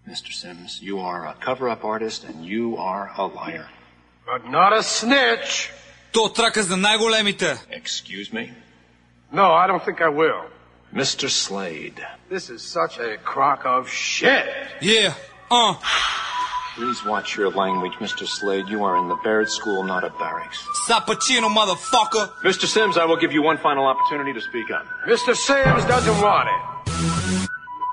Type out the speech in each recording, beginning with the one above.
Mr. Sims, you are a cover-up artist and you are a liar. But not a snitch. То трака за най-големите. Excuse me? No, I don't think I will. Mr. Slade. This is such a crock of shit. Yeah, Please watch your language, Mr. Slade. You are in the Baird School, not a barracks. Sapacino, motherfucker. Mr. Sims, I will give you one final opportunity to speak up. Mr. Sims doesn't want it.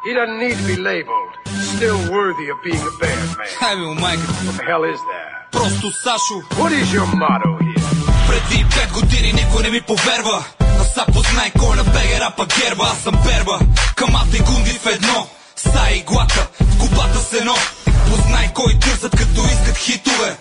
He doesn't need to be labeled. Still worthy of being a bad man. Ами, майка. What the hell is that? Просто Сашо. What is your motto here? Преди 5 години никой не ми поверва. А са познай кой на беге рапа герба. Аз съм Берба, Камата и Гунди в едно. Са иглата, в кубата сено. Познай кой търсят като искат хитове.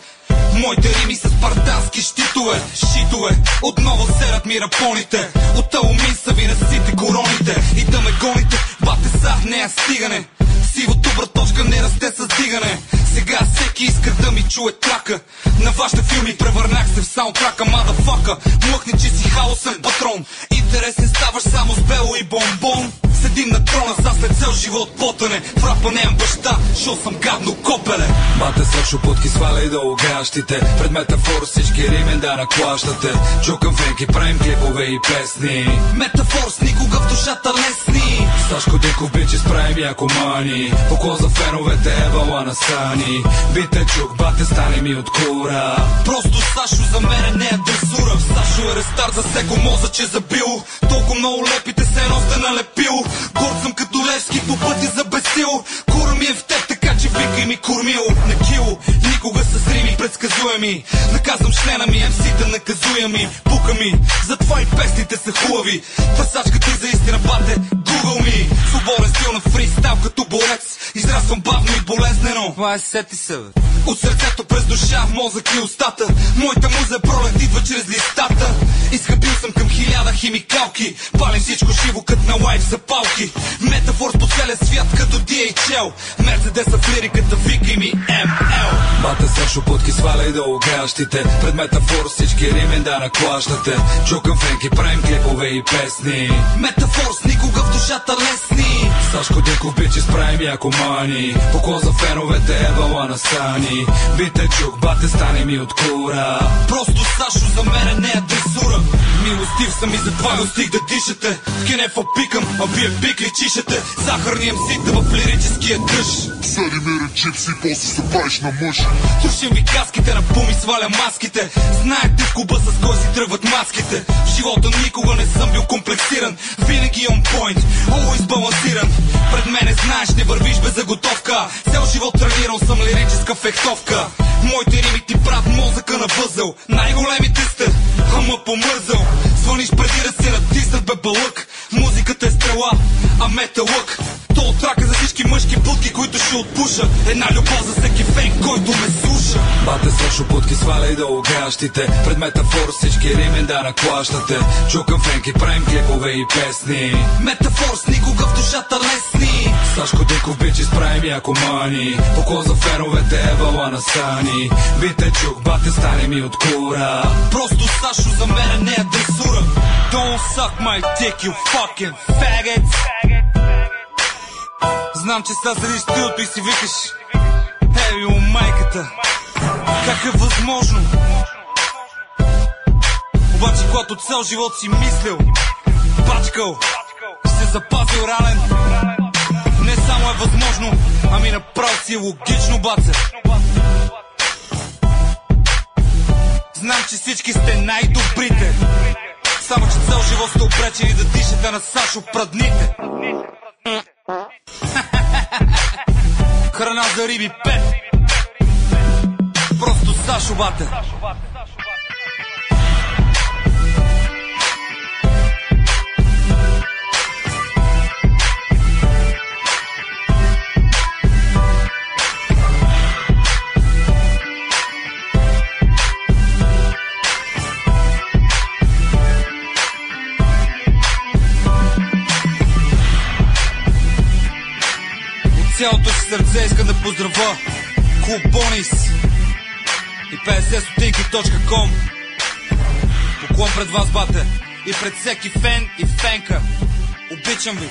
Моите рими са спартански щитове. Щитове, отново серат ми рапоните. От алумин са ви насите короните. И да ме гоните, бате са, не е стигане. Сивото браточка не расте с дигане. Сега всеки иска да ми чуе трака. На вашите филми превърнах се в саундтрака. Мадафака, млъкни, че си хаосен патрон. Интересен ставаш само с бело и бомбон. Седим на трона, са след цел живот потане. В рапа нямам баща, шо съм гадно копеле. Бате Сашо потки сваля и долу гащите. Пред метафор всички римен да наклащате. Чукам фенки, правим клипове и песни. Метафор с никога в душата лесни. Сашко Диков бичи справим яко мани. Поклон за феновете евала на сани. Бите чук, бате стане ми от кура. Просто Сашо за мене не е дресура. Сашо е рестарт за всеко мозъче забил. Толкова много лепите се едно сте налепил. Горд съм като Левски по пъти за безсил. Кура ми е в теб, така че викай ми кормил. На кило, никога с рими предсказуеми. Наказвам члена ми, МС-та наказуеми. Пука ми, затова и песните са хубави. Пасачката за истина, бате, Google ми. Свободен стил на фристайл като борец. Израствам бавно и болезнено. Това е сети се, бе. От сърцето през душа, мозък и устата. Моята муза пролет идва чрез листата. Изхъбил съм към 1000 химикалки. Палим всичко живо като на лайф за палки. Метафор по целия свят като DHL. Мерцедеса в лириката, викай ми ML. Бате Сашо потки сваля и долу гащите. Пред метафор всички римен да наклащате. Чукам фенки, правим клипове и песни. Метафор с никога в душата лесни. Сашко Диков бичи справим яко мани. Поклон за феновете евала на сани. Бите чук, бате стане ми от кура. Просто Сашо за мене не е дресура. Милостив съм и затова достиг да дишате. В кенефа пикам, а вие пикли чишете. Захарни МС-та в лирическия дъжд. Салимира чипси, после се правиш на мъж. Слушам ви каските, на пуми сваля маските. Знаете в клуба с кой си тръгват маските. В живота никога не съм бил комплексиран. Винаги on point, always балансиран. Пред мене знаеш, не вървиш без заготовка. Цял живот тренирал съм лирическа фехтовка. Моите рими ти правят мозъка на възел. Най-големите сте, ама помързал. Звъниш преди да се натиснат, бе бълък. Музиката е стрела, а мета лък. То от трака за всички мъжки будки, които ще отпуша. Една любов за всеки фен, който ме слуша. Бате Сашо потки сваля и долу гащите. Пред метафор всички римен да наклащате. Чукам фенки, правим клипове и песни. Метафор с никога в душата лесни. Сашко Диков бичи справим яко мани. Поклон за феновете евала на сани. Бите чук, бате стане ми от кура. Просто Сашо за мене не е дресура. Don't suck my dick, you fucking faggots. Знам, че сега седиш в студиото и си викаш: еви у майката, как е възможно? Обаче когато цял живот си мислил, бачкал, се запазил реален, не само е възможно, ами направо си е логично, баце. Знам, че всички сте най-добрите, само че цял живот сте обречени да дишате на Сашо прадните. Храна за риби 5. Просто Сашо, бате. Цялото си сърце искам да поздравя Клуб Бонис и 50stotинки.com. Поклон пред вас, бате, и пред всеки фен и фенка. Обичам ви.